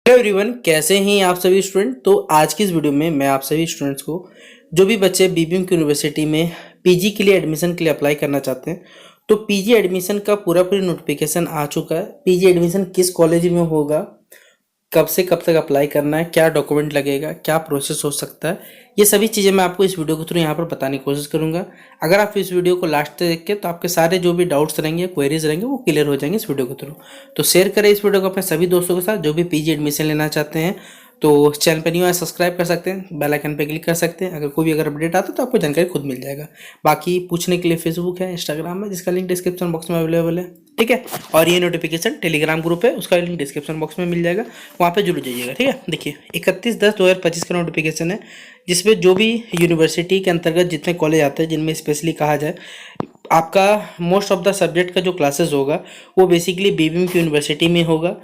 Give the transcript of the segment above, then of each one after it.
Hello everyone, कैसे हैं आप सभी स्टूडेंट। तो आज की इस वीडियो में मैं आप सभी स्टूडेंट्स को जो भी बच्चे बीबीएम की यूनिवर्सिटी में पीजी के लिए एडमिशन के लिए अप्लाई करना चाहते हैं, तो पीजी एडमिशन का पूरा नोटिफिकेशन आ चुका है। पीजी एडमिशन किस कॉलेज में होगा, कब से कब तक अप्लाई करना है, क्या डॉक्यूमेंट लगेगा, क्या प्रोसेस हो सकता है, ये सभी चीज़ें मैं आपको इस वीडियो के थ्रू यहाँ पर बताने की कोशिश करूँगा। अगर आप इस वीडियो को लास्ट तक देख के तो आपके सारे जो भी डाउट्स रहेंगे, क्वेरीज रहेंगे, वो क्लियर हो जाएंगे इस वीडियो के थ्रू। तो शेयर करें इस वीडियो को अपने सभी दोस्तों के साथ जो भी पीजी एडमिशन लेना चाहते हैं। तो चैनल पर न्यू है, सब्सक्राइब कर सकते हैं, बेल आइकन पे क्लिक कर सकते हैं। अगर कोई भी अपडेट आता है तो आपको जानकारी खुद मिल जाएगा। बाकी पूछने के लिए फेसबुक है, इंस्टाग्राम है, जिसका लिंक डिस्क्रिप्शन बॉक्स में अवेलेबल है, ठीक है। और ये नोटिफिकेशन टेलीग्राम ग्रुप है, उसका लिंक डिस्क्रिप्शन बॉक्स में मिल जाएगा, वहाँ पे जुड़ जाइएगा, ठीक है। देखिए 31/10/2025 का नोटिफिकेशन है, जिसमें जो भी यूनिवर्सिटी के अंतर्गत जितने कॉलेज आते हैं, जिनमें स्पेशली कहा जाए आपका मोस्ट ऑफ द सब्जेक्ट का जो क्लासेस होगा वो बेसिकली बीबीएम की यूनिवर्सिटी में होगा।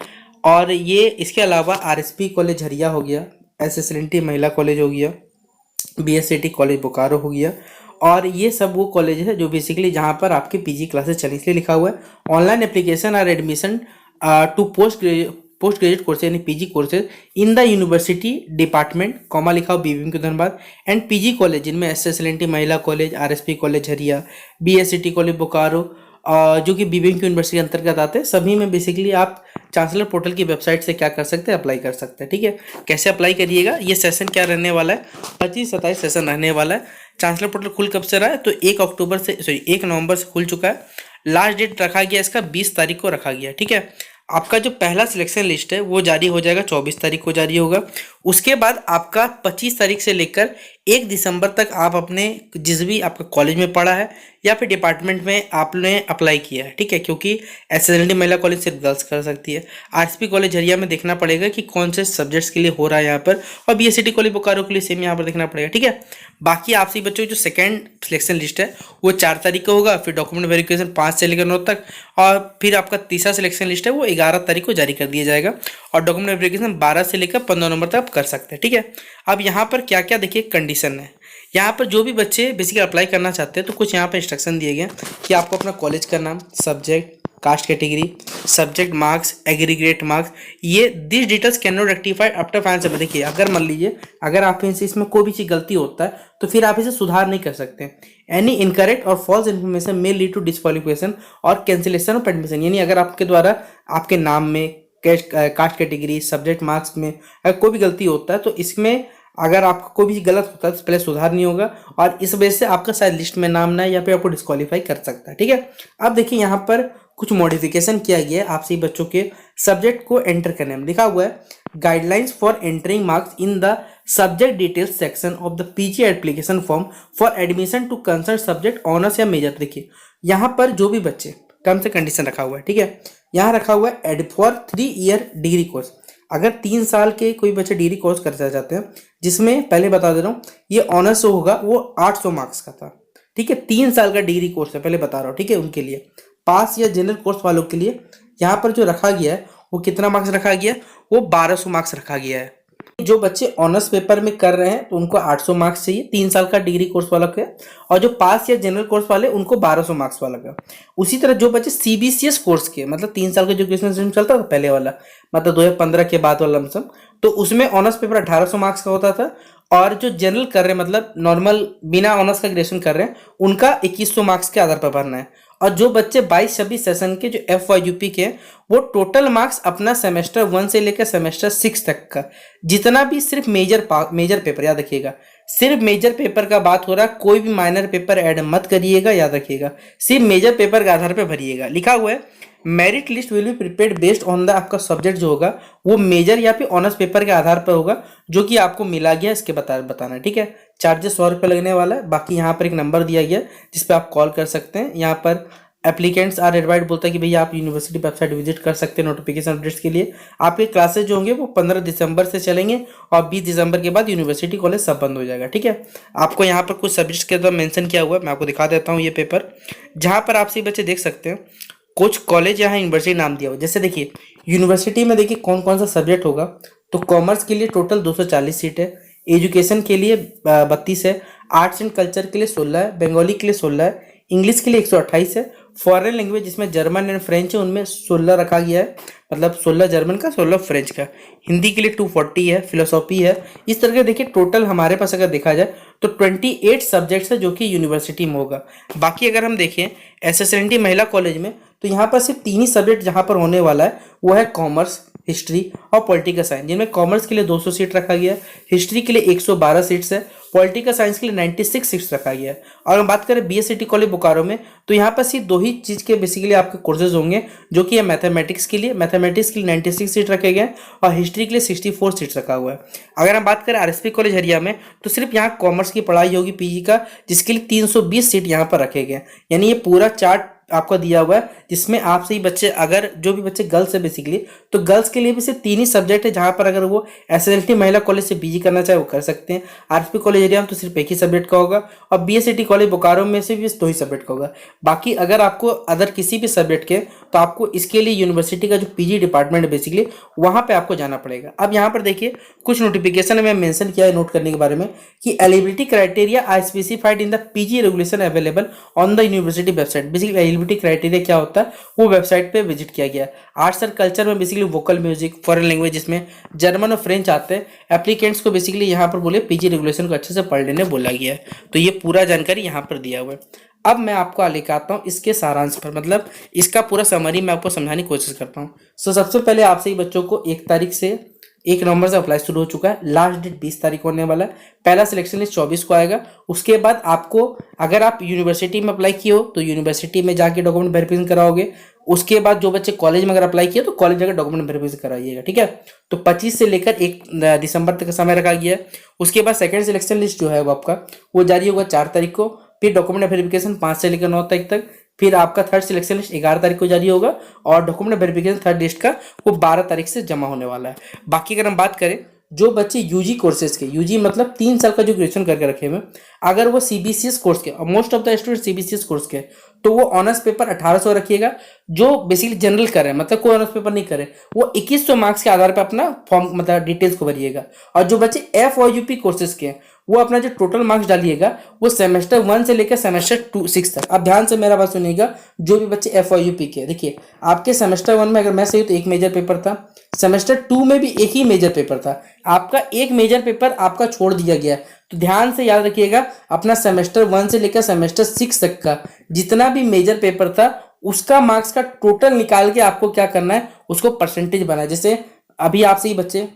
और ये इसके अलावा आरएसपी कॉलेज झरिया हो गया, एसएसएलएनटी महिला कॉलेज हो गया, बीएससीटी कॉलेज बोकारो हो गया, और ये सब वो कॉलेज है जो बेसिकली जहाँ पर आपके पीजी क्लासेस चली, इसलिए लिखा हुआ है ऑनलाइन एप्लीकेशन और admission to post graduate courses यानी PG courses in the university department, comma लिखा हो बीबीएम के धनबाद, एंड पीजी कॉलेज जिनमें एसएसएलएनटी महिला college, RSP college Jharia, BSCT college Bokaro, जो कि बीबीएम की यूनिवर्सिटी के अंतर्गत आते हैं, सभी में बेसिकली आप चांसलर पोर्टल की वेबसाइट से क्या कर सकते हैं, अप्लाई कर सकते हैं, ठीक है। कैसे अप्लाई करिएगा, ये सेशन क्या रहने वाला है, 25-27 सेशन रहने वाला है। चांसलर पोर्टल खुल कब से रहा है, तो 1 नवंबर से खुल चुका है। लास्ट डेट रखा गया इसका 20 तारीख को रखा गया, ठीक है। आपका जो पहला सिलेक्शन लिस्ट है वो जारी हो जाएगा, 24 तारीख को जारी होगा। उसके बाद आपका 25 तारीख से लेकर 1 दिसंबर तक आप अपने जिस भी आपका कॉलेज में पढ़ा है या फिर डिपार्टमेंट में आपने अप्लाई किया है, ठीक है, क्योंकि एसएसएलएनटी महिला कॉलेज सिर्फ गर्ल्स कर सकती है। आरएसपी कॉलेज झरिया में देखना पड़ेगा कि कौन से सब्जेक्ट्स के लिए हो रहा है यहाँ पर, और बीएससीटी कॉलेज बोकारो के लिए सेम यहाँ पर देखना पड़ेगा, ठीक है। बाकी आपसे बच्चों जो सेकेंड सिलेक्शन लिस्ट है वो 4 तारीख को होगा, फिर डॉक्यूमेंट वेरिफिकेशन 5 से लेकर 9 तक, और फिर आपका तीसरा सिलेक्शन लिस्ट है वो 11 तारीख को जारी कर दिया जाएगा, और डॉक्यूमेंट वेरिफिकेशन 12 से लेकर 15 नवंबर तक आप कर सकते हैं, ठीक है। अब यहाँ पर क्या क्या देखिए कंडीशन है, यहाँ पर जो भी बच्चे बेसिकली अप्लाई करना चाहते हैं तो कुछ यहाँ पर इंस्ट्रक्शन दिए गए कि आपको अपना कॉलेज का नाम, subject, caste category, subject marks, aggregate marks, ये this details can not rectified after final submit. देखिए अगर मान लीजिए अगर आप इसमें कोई भी चीज़ गलती होता है तो फिर आप इसे सुधार नहीं कर सकते। एनी इनकरेक्ट और false information may lead to disqualification और कैंसिलेशन ऑफ एडमिशन, यानी अगर आपके द्वारा आपके नाम में, कास्ट कैटेगरी, सब्जेक्ट मार्क्स में अगर कोई भी गलती होता है तो इसमें अगर आपका कोई भी गलत होता है तो पहले सुधार नहीं होगा, और इस वजह से आपका शायद लिस्ट में नाम ना है या फिर आपको डिस्क्वालीफाई कर सकता है, ठीक है। अब देखिए यहाँ पर कुछ मॉडिफिकेशन किया गया है आपसे बच्चों के सब्जेक्ट को एंटर करने में। लिखा हुआ है guidelines for entering marks in the subject details section of the PG application form for admission to concern subject honours या मेजर। देखिए यहाँ पर जो भी बच्चे टर्म्स एंड कंडीशन रखा हुआ है, ठीक है, यहाँ रखा हुआ है एड फॉर 3 ईयर डिग्री कोर्स। अगर 3 साल के कोई बच्चे डिग्री कोर्स करना चाहते हैं, जिसमें पहले बता दे रहा हूँ ये ऑनर्स होगा वो 800 मार्क्स का था, ठीक है, 3 साल का डिग्री कोर्स है, पहले बता रहा हूँ, ठीक है। उनके लिए पास या जनरल कोर्स वालों के लिए यहाँ पर जो रखा गया है वो कितना मार्क्स रखा गया है, वो 1200 मार्क्स रखा गया है। जो बच्चे ऑनर्स पेपर में कर रहे हैं तो उनको 800 मार्क्स चाहिए 3 साल का डिग्री कोर्स वाला का, और जो पास या जनरल कोर्स वाले उनको 1200 मार्क्स वाला का। उसी तरह जो बच्चे सीबीसीएस कोर्स के, मतलब 3 साल का जो एजुकेशन सिस्टम चलता था पहले वाला, मतलब 2015 के बाद वाला लमसम, तो उसमें ऑनर्स पेपर 1800 मार्क्स का होता था, और जो जनरल कर रहे हैं मतलब नॉर्मल बिना ऑनर्स का ग्रेजुएशन कर रहे हैं उनका 2100 मार्क्स के आधार पर भरना है। और जो बच्चे 22-26 सेशन के जो FYUP के हैं वो टोटल मार्क्स अपना सेमेस्टर 1 से लेकर सेमेस्टर 6 तक का जितना भी सिर्फ मेजर पेपर, याद रखिएगा सिर्फ मेजर पेपर का बात हो रहा है, कोई भी माइनर पेपर ऐड मत करिएगा, याद रखिएगा सिर्फ मेजर पेपर के आधार पर भरिएगा। लिखा हुआ है merit list will be prepared based on the, आपका सब्जेक्ट जो होगा वो मेजर या फिर ऑनर्स पेपर के आधार पर होगा जो कि आपको मिला गया, इसके बताना, ठीक है। चार्जेस 100 रुपये लगने वाला है। बाकी यहाँ पर एक नंबर दिया गया जिस पे आप कॉल कर सकते हैं। यहाँ पर एप्लीकेंट्स आर एडवाइड बोलता है कि भैया आप यूनिवर्सिटी वेबसाइट विजिट कर सकते हैं नोटिफिकेशन अपडेट्स के लिए। आपके क्लासेस जो होंगे वो 15 दिसंबर से चलेंगे और 20 दिसंबर के बाद यूनिवर्सिटी कॉलेज सब बंद हो जाएगा, ठीक है। आपको यहाँ पर कुछ सब्जेक्ट्स के द्वारा मेंशन किया हुआ है, मैं आपको दिखा देता हूँ ये पेपर, जहाँ पर आप सभी बच्चे देख सकते हैं कुछ कॉलेज यहाँ यूनिवर्सिटी नाम दिया हुआ। जैसे देखिए यूनिवर्सिटी में देखिए कौन कौन सा सब्जेक्ट होगा, तो कॉमर्स के लिए टोटल 240 सीट है, एजुकेशन के लिए 32 है, आर्ट्स एंड कल्चर के लिए 16 है, बंगाली के लिए 16 है, इंग्लिश के लिए 128 है, फॉरेन लैंग्वेज जिसमें जर्मन एंड फ्रेंच है उनमें 16 रखा गया है, मतलब 16 जर्मन का 16 फ्रेंच का। हिंदी के लिए 240 है, फिलोसॉफी है। इस तरह के देखिए टोटल हमारे पास अगर देखा जाए तो 28 सब्जेक्ट्स है जो कि यूनिवर्सिटी में होगा। बाकी अगर हम देखें एसएसएनटी महिला कॉलेज में तो यहाँ पर सिर्फ 3 ही सब्जेक्ट जहाँ पर होने वाला है वो है कॉमर्स, हिस्ट्री और पॉलिटिकल साइंस, जिनमें कॉमर्स के लिए 200 सीट रखा गया है, हिस्ट्री के लिए 112 सीट्स है, पॉलिटिकल साइंस के लिए 96 सीट्स रखा गया है। और हम बात करें बीएससीटी कॉलेज बोकारो में तो यहाँ पर सिर्फ 2 ही चीज़ के बेसिकली आपके कोर्सेज होंगे, जो कि है मैथमेटिक्स के लिए 96 सीट रखे गए हैं और हिस्ट्री के लिए 64 सीट्स रखा हुआ है। अगर हम बात करें आरएसपी कॉलेज हरिया में तो सिर्फ यहाँ कॉमर्स की पढ़ाई होगी पीजी का, जिसके लिए 320 सीट यहाँ पर रखे गए हैं। यानी ये पूरा चार्ट आपको दिया हुआ है जिसमें आप सही बच्चे, अगर जो भी बच्चे गर्ल्स है बेसिकली, तो गर्ल्स के लिए भी सिर्फ 3 ही सब्जेक्ट है जहां पर अगर वो एसएसएलटी महिला कॉलेज से पीजी करना चाहे वो कर सकते हैं। आरएसपी कॉलेज एरिया में तो सिर्फ 1 ही सब्जेक्ट का होगा और बीएससीटी कॉलेज बोकारो में से भी 2 ही सब्जेक्ट का होगा। बाकी अगर आपको अदर किसी भी सब्जेक्ट के तो आपको इसके लिए यूनिवर्सिटी का जो पीजी डिपार्टमेंट है बेसिकली वहां पर आपको जाना पड़ेगा। अब यहाँ पर देखिए कुछ नोटिफिकेशन में मेंशन किया है नोट करने के बारे में कि eligibility criteria are specified in the PG regulation available on the university website. Basically eligibility criteria क्या होता है वो वेबसाइट पे विजिट किया गया। आर्ट्स एंड कल्चर में basically vocal music, foreign language जिसमें जर्मन और फ्रेंच आते हैं, एप्लीकेंट्स को बेसिकली यहाँ पर बोले पीजी रेगुलेशन को अच्छे से पढ़ लेने बोला गया है। तो ये पूरा जानकारी यहाँ पर दिया हुआ है। अब मैं आपको लेकर आता हूँ इसके सारांश पर, मतलब इसका पूरा समरी मैं आपको समझाने की कोशिश करता हूँ। सबसे पहले आपसे ही बच्चों को 1 नवंबर से अप्लाई शुरू हो चुका है, लास्ट डेट 20 तारीख होने वाला है। पहला सिलेक्शन लिस्ट 24 को आएगा। उसके बाद आपको अगर आप यूनिवर्सिटी में अप्लाई किए हो तो यूनिवर्सिटी में जाके डॉक्यूमेंट वेरिफिकेशन कराओगे। उसके बाद जो बच्चे कॉलेज में अगर अप्लाई किए तो कॉलेज जाकर डॉक्यूमेंट वेरिफिकेशन कराइएगा, ठीक है। तो 25 से लेकर 1 दिसंबर तक का समय रखा गया है। उसके बाद सेकंड सिलेक्शन लिस्ट जो है वो आपका वो जारी होगा 4 तारीख को। फिर डॉक्यूमेंट वेरिफिकेशन 5 से लेकर 9 तारीख तक। फिर आपका थर्ड सिलेक्शन लिस्ट 11 तारीख को जारी होगा और डॉक्यूमेंट वेरिफिकेशन थर्ड लिस्ट का वो 12 तारीख से जमा होने वाला है। बाकी अगर हम बात करें जो बच्चे यूजी कोर्सेज के, यूजी मतलब 3 साल का जो ग्रेजुएशन करके रखे हुए, अगर वो सीबीसीएस कोर्स के, और most of the student CBCS course के, तो वो ऑनर्स पेपर 1800 रखिएगा। जो बेसिकली जनरल करे मतलब कोई ऑनर्स पेपर नहीं करे वो 2100 मार्क्स के आधार पर अपना फॉर्म मतलब डिटेल्स को भरिएगा। और जो बच्चे एफओयूपी कोर्सेज के वो अपना जो टोटल मार्क्स डालिएगा वो सेमेस्टर 1 से लेकर सेमेस्टर 6 तक। अब ध्यान से मेरा बात सुनिएगा, जो भी बच्चे एफओयूपी के, देखिए आपके सेमेस्टर 1 में अगर मैं सही हूं तो 1 मेजर पेपर था, सेमेस्टर 2 में भी 1 ही मेजर पेपर था, आपका 1 मेजर पेपर आपका छोड़ दिया गया। तो ध्यान से याद रखिएगा अपना सेमेस्टर 1 से लेकर सेमेस्टर 6 तक का जितना भी मेजर पेपर था उसका मार्क्स का टोटल निकाल के आपको क्या करना है उसको परसेंटेज बनाए। जैसे अभी आपसे ही बच्चे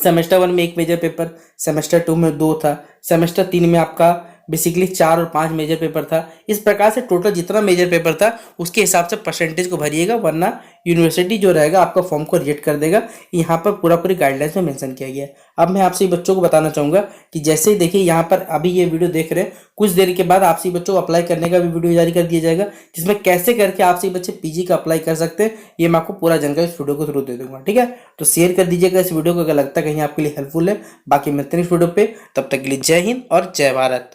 सेमेस्टर 1 में 1 मेजर पेपर, सेमेस्टर 2 में 2 था, सेमेस्टर 3 में आपका बेसिकली 4 और 5 मेजर पेपर था। इस प्रकार से टोटल जितना मेजर पेपर था उसके हिसाब से परसेंटेज को भरिएगा, वरना यूनिवर्सिटी जो रहेगा आपका फॉर्म को रिजेक्ट कर देगा। यहाँ पर पूरी गाइडलाइंस में मेंशन किया गया है। अब मैं आपसे बच्चों को बताना चाहूँगा कि जैसे ही देखिए यहाँ पर अभी ये वीडियो देख रहे हैं, कुछ देर के बाद आपसे बच्चों को अप्लाई करने का भी वीडियो जारी कर दिया जाएगा, जिसमें कैसे करके आपसे बच्चे पीजी का अप्लाई कर सकते हैं ये मैं आपको पूरा जानकारी इस वीडियो को थ्रू दे दूंगा, ठीक है। तो शेयर कर दीजिएगा इस वीडियो को अगर लगता है कहीं आपके लिए हेल्पफुल है। बाकी मिलते हैं इस वीडियो पे, तब तक के लिए जय हिंद और जय भारत।